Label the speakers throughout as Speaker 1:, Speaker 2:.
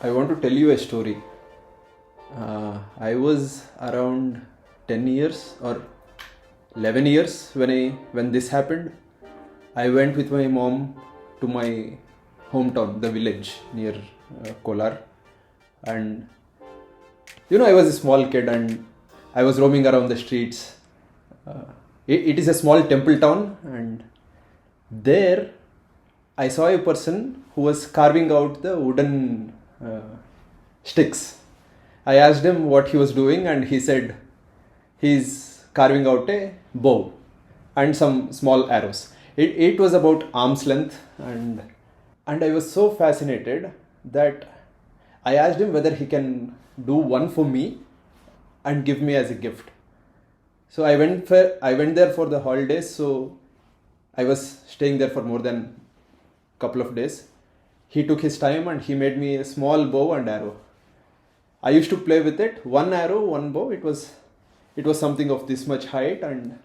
Speaker 1: I want to tell you a story. I was around 10 years or 11 years when this happened. I went with my mom to my hometown, the village near Kolar, and I was a small kid and I was roaming around the streets. It is a small temple town, and there I saw a person who was carving out the wooden sticks. I asked him what he was doing, and he said he's carving out a bow and some small arrows. It was about arm's length, and I was so fascinated that I asked him whether he can do one for me and give me as a gift. So I went there for the holidays. So I was staying there for more than couple of days. He took his time and he made me a small bow and arrow. I used to play with it. One arrow, one bow. It was something of this much height and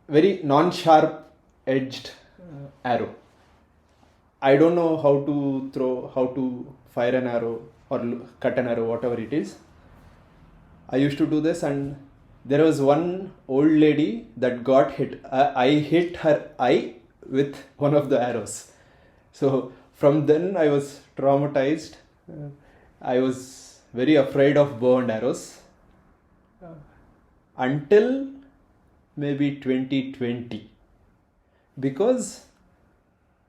Speaker 1: very non-sharp edged arrow. I don't know how to fire an arrow or cut an arrow, whatever it is. I used to do this, and there was one old lady that got hit. I hit her eye with one of the arrows. So from then I was traumatized. I was very afraid of bow and arrows until maybe 2020, because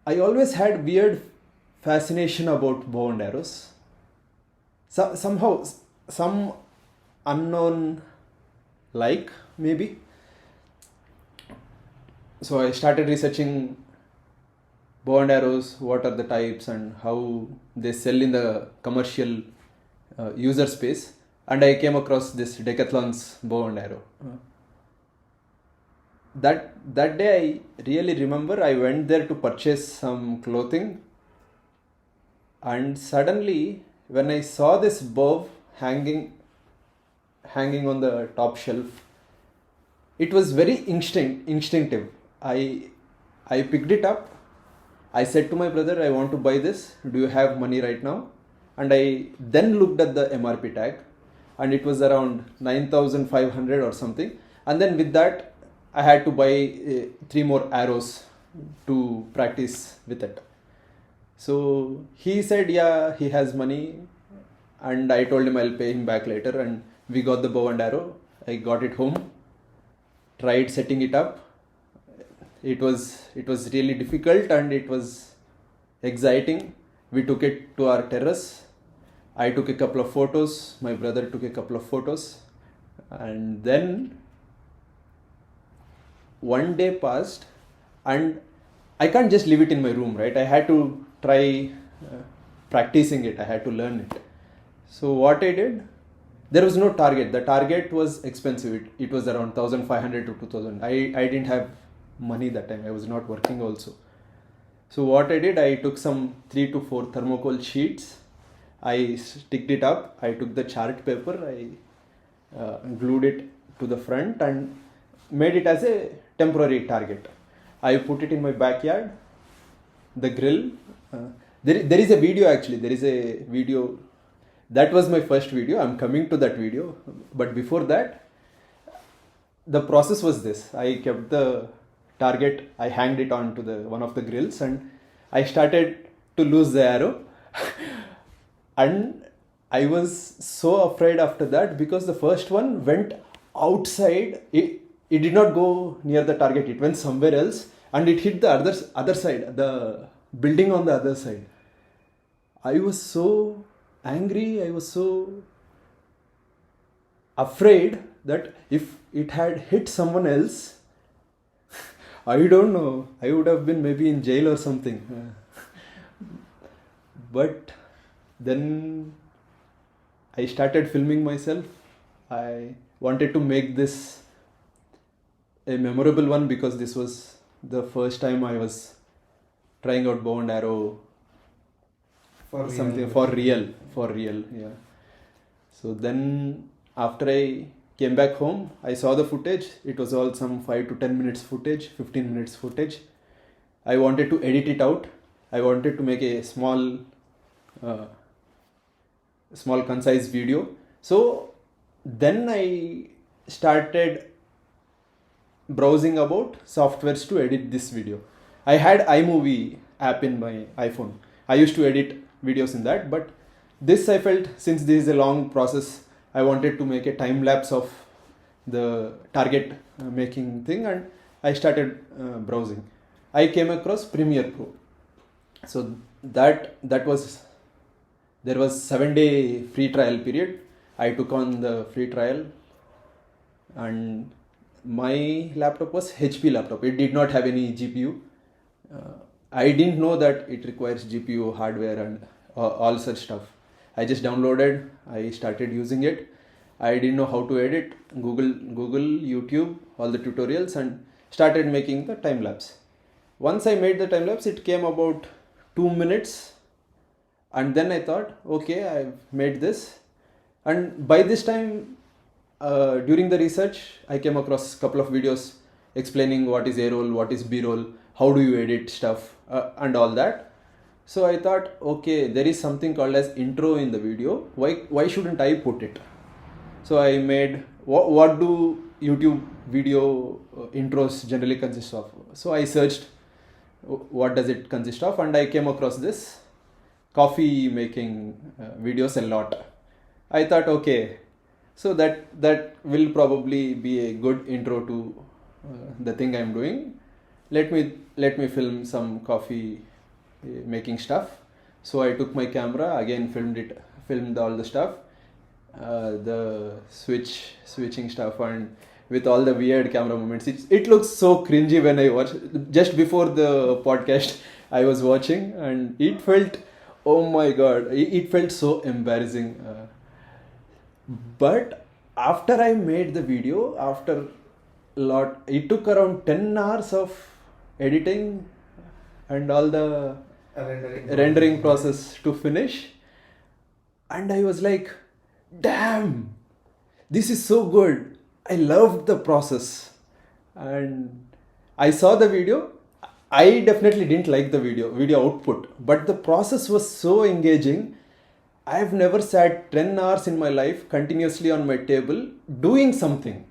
Speaker 1: I always had weird fascination about bow and arrows. Somehow, some unknown maybe. So I started researching bow and arrows, what are the types and how they sell in the commercial user space, and I came across this Decathlon's bow and arrow. That day I really remember I went there to purchase some clothing, and suddenly when I saw this bow hanging on the top shelf, it was very instinctive. I picked it up. I said to my brother, I want to buy this. Do you have money right now? And I then looked at the MRP tag, and it was around 9,500 or something. And then with that, I had to buy 3 more arrows to practice with it. So he said, yeah, he has money. And I told him I'll pay him back later. And we got the bow and arrow. I got it home, tried setting it up. It was really difficult and it was exciting. We took it to our terrace. I took a couple of photos. My brother took a couple of photos. And then one day passed, and I can't just leave it in my room, right? I had to try practicing it. I had to learn it. So what I did, there was no target. The target was expensive. It was around 1,500 to 2,000. I didn't have money that time. I was not working also. So what I did, I took some 3 to 4 thermocol sheets. I sticked it up. I took the chart paper. I glued it to the front and made it as a temporary target. I put it in my backyard. The grill. There is a video actually. There is a video. That was my first video. I'm coming to that video. But before that, the process was this. I kept the target. I hanged it onto one of the grills, and I started to lose the arrow. And I was so afraid after that, because the first one went outside. It did not go near the target. It went somewhere else, and it hit the other side, the building on the other side. I was so angry. I was so afraid that if it had hit someone else, I don't know, I would have been maybe in jail or something. But then I started filming myself. I wanted to make this a memorable one, because this was the first time I was trying out bow and arrow for something for real, yeah. So then after I came back home, I saw the footage. It was all some 5 to 10 minutes footage, 15 minutes footage. I wanted to edit it out. I wanted to make a small small concise video. So then I started browsing about softwares to edit this video. I had iMovie app in my iPhone. I used to edit videos in that, but this I felt, since this is a long process, I wanted to make a time lapse of the target making thing, and I started browsing. I came across Premiere Pro. So that was, there was 7-day free trial period. I took on the free trial, and my laptop was HP laptop. It did not have any GPU. I didn't know that it requires GPU, hardware, and all such stuff. I just downloaded, I started using it. I didn't know how to edit. Google, YouTube, all the tutorials, and started making the time lapse. Once I made the time lapse, it came about 2 minutes, and then I thought, okay, I've made this. And by this time, during the research, I came across a couple of videos explaining what is A-roll, what is B-roll, how do you edit stuff, and all that. So I thought, okay, there is something called as intro in the video. Why shouldn't I put it? So I made, what do YouTube video intros generally consist of? So I searched what does it consist of, and I came across this coffee making videos a lot. I thought, okay, so that will probably be a good intro to the thing I'm doing. Let me film some coffee making stuff. So I took my camera, again filmed all the stuff, the switching stuff, and with all the weird camera movements. It looks so cringy when I watch. Just before the podcast, I was watching, and it felt, oh my god, it felt so embarrassing. But after I made the video, it took around 10 hours of editing and all the rendering process to finish. And I was like, damn, this is so good. I loved the process. And I saw the video. I definitely didn't like the video output, but the process was so engaging. I've never sat 10 hours in my life continuously on my table doing something.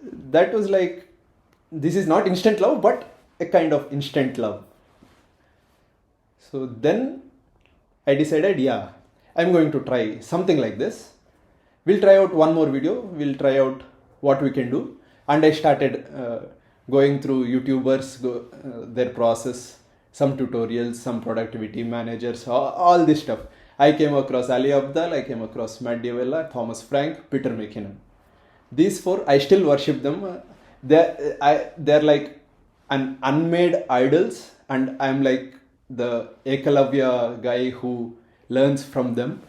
Speaker 1: That was like, this is not instant love, but a kind of instant love. So then I decided, yeah, I'm going to try something like this. We'll try out one more video. We'll try out what we can do. And I started going through YouTubers, their process, some tutorials, some productivity managers, all this stuff. I came across Ali Abdal, I came across Matt D'Avella, Thomas Frank, Peter McKinnon. These four, I still worship them. They're like an unmade idols, and I'm like the Ekalavya guy who learns from them.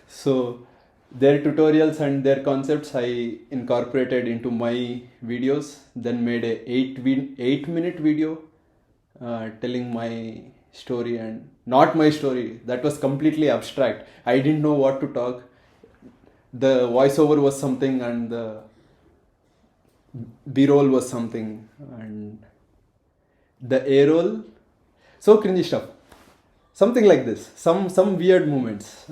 Speaker 1: So their tutorials and their concepts I incorporated into my videos, then made a 8-minute video telling my story, and not my story. That was completely abstract. I didn't know what to talk. The voiceover was something, and the B-roll was something, and the A-roll, so cringy stuff. Something like this. Some weird moments.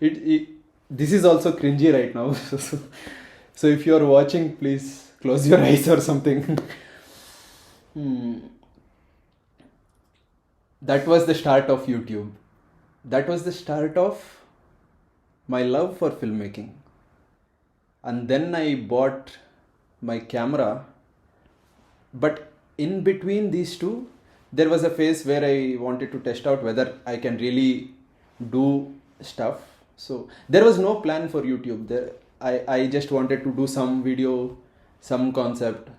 Speaker 1: This is also cringy right now. So if you are watching, please close your eyes or something. That was the start of YouTube. That was the start of my love for filmmaking. And then I bought my camera. But in between these two, there was a phase where I wanted to test out whether I can really do stuff. So there was no plan for YouTube. I just wanted to do some video, some concept,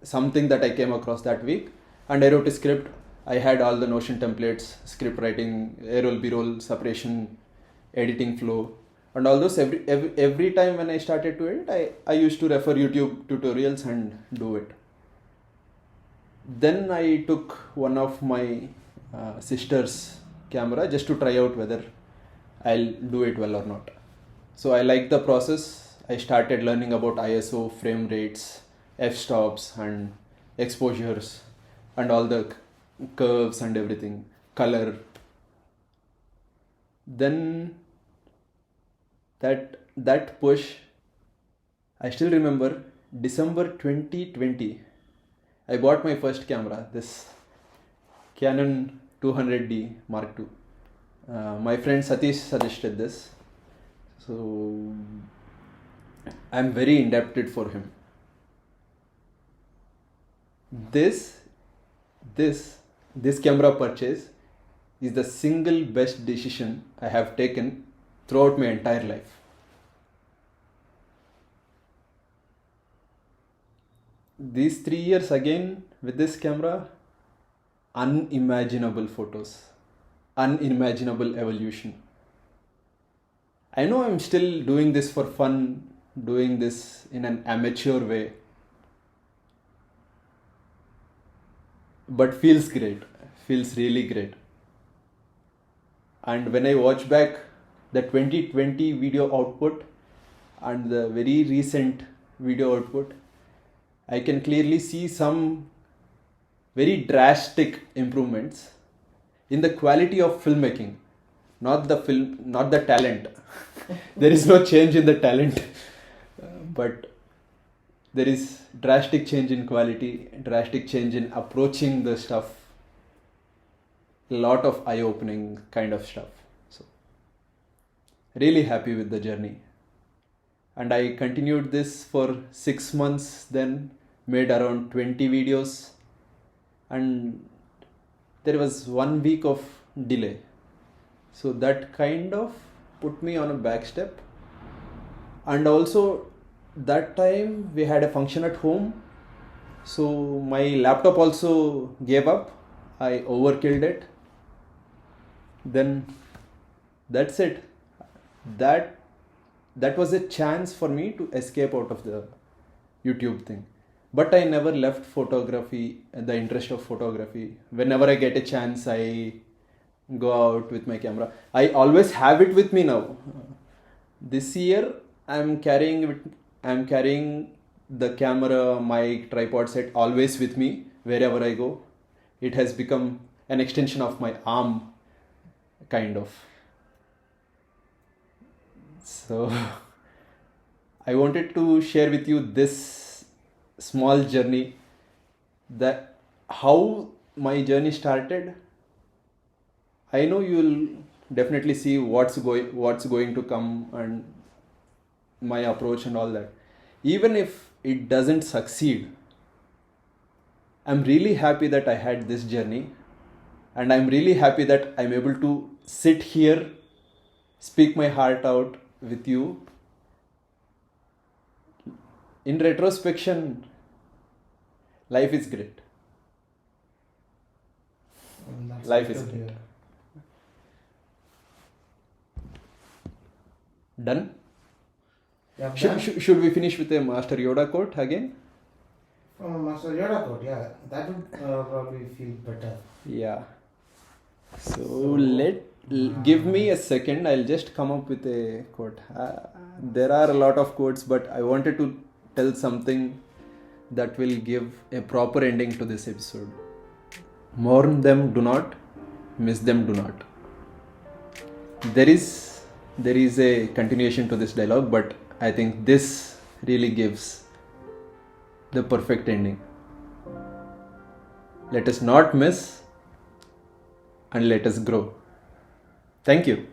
Speaker 1: something that I came across that week. And I wrote a script. I had all the Notion templates, script writing, A-roll, B-roll, separation, editing flow. And all those, every time when I started to edit, I used to refer YouTube tutorials and do it. Then I took one of my sister's camera just to try out whether I'll do it well or not. So I liked the process. I started learning about ISO, frame rates, f-stops and exposures and all the curves and everything. color. Then that push, I still remember December 2020. I bought my first camera, this Canon 200D Mark II. My friend Satish suggested this, so I'm very indebted for him. This camera purchase is the single best decision I have taken throughout my entire life. These 3 years again with this camera, unimaginable photos, unimaginable evolution. I know I'm still doing this for fun, doing this in an amateur way, but feels great, feels really great. And when I watch back the 2020 video output and the very recent video output, I can clearly see some very drastic improvements in the quality of filmmaking, not the talent. There is no change in the talent, but there is drastic change in quality, drastic change in approaching the stuff, a lot of eye-opening kind of stuff. So really happy with the journey. And I continued this for 6 months, then made around 20 videos, and there was 1 week of delay. So that kind of put me on a back step. And also that time we had a function at home, so my laptop also gave up. I overkilled it. Then that's it. That was a chance for me to escape out of the YouTube thing. But I never left photography, the interest of photography. Whenever I get a chance, I go out with my camera. I always have it with me now. This year, I'm carrying the camera, mic, tripod set always with me wherever I go. It has become an extension of my arm, kind of. So I wanted to share with you this small journey, that how my journey started. I know you'll definitely see what's going to come and my approach and all that. Even if it doesn't succeed, I'm really happy that I had this journey, and I'm really happy that I'm able to sit here, speak my heart out with you. In retrospection, life is great. Life is great. Done?
Speaker 2: Yeah,
Speaker 1: Should we finish with a Master Yoda quote again?
Speaker 2: Master Yoda quote, yeah, that would probably feel better.
Speaker 1: Yeah. So give me a second. I'll just come up with a quote. There are a lot of quotes, but I wanted to tell something that will give a proper ending to this episode. Mourn them, do not. Miss them, do not. There is a continuation to this dialogue, but I think this really gives the perfect ending. Let us not miss, and let us grow. Thank you.